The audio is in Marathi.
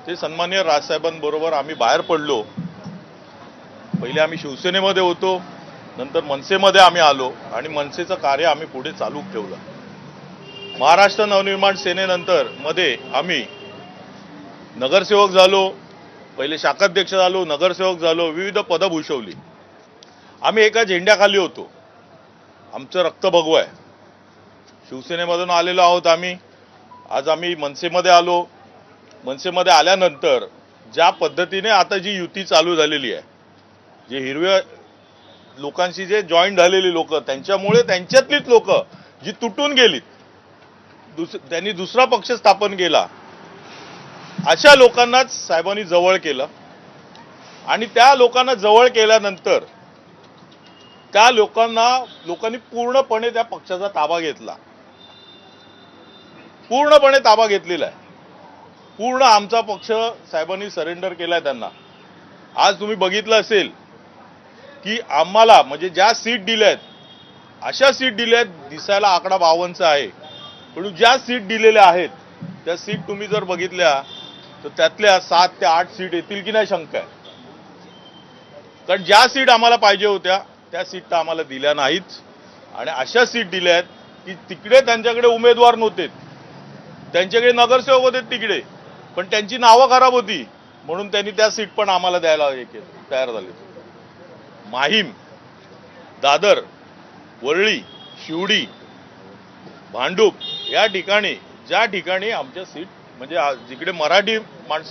ते सन्माननीय राजसाहेबांबरोबर आम्ही बाहेर पडलो। पहिले आम्ही शिवसेनेमध्ये होतो, नंतर मनसेमध्ये आम्ही आलो आणि मनसेचं कार्य आम्ही पुढे चालू ठेवलं। महाराष्ट्र नवनिर्माण सेनेनंतर मध्ये आम्ही नगरसेवक झालो, पहिले शाखाध्यक्ष झालो, नगरसेवक झालो, विविध पदं भूषवली। आम्ही एका झेंड्याखाली होतो, आमचं रक्त भगवं आहे। शिवसेनेमधून आलेलो आहोत आम्ही, आज आम्ही मनसेमध्ये आलो। मनसेमध्ये आल्यानंतर ज्या पद्धतीने आता जी युती चालू झालेली आहे, जे हिरव्या लोकांशी जे जॉईन झालेली लोक, त्यांच्यामुळे त्यांच्यातलीच लोक जी तुटून गेलीत, त्यांनी दुसरा पक्ष स्थापन केला, अशा लोकांनाच साहेबांनी जवळ केलं आणि त्या लोकांना जवळ केल्यानंतर त्या लोकांनी पूर्णपणे त्या पक्षाचा ताबा घेतला, पूर्णपणे ताबा घेतलेला आहे। पूर्ण आमचा पक्ष साहेबांनी सरेंडर केलाय त्यांना। आज तुम्ही बघितलं असेल की आम्हाला म्हणजे ज्या सीट दिल्यात, अशा सीट दिल्यात, दिसायला आकडा 52चा आहे, पण ज्या सीट दिलेल्या आहेत त्या सीट तुम्ही जर बघितल्या तर त्यातल्या 7 ते 8 सीट येतील की नाही शंका आहे। कारण ज्या सीट आम्हाला पाहिजे होत्या त्या सीट तर आम्हाला दिल्या नाहीत आणि अशा सीट दिल्यात की तिकडे त्यांच्याकडे उमेदवार नव्हते, त्यांच्याकडे नगरसेवक होते तिकडे, पण त्यांची नावं खराब होती म्हणून त्यांनी त्या सीट पण आम्हाला द्यायला तयार झाले। माहीम, दादर, वरळी, शिवडी, भांडूप या ठिकाणी ज्या ठिकाणी आमच्या सीट म्हणजे जिकडे मराठी माणसं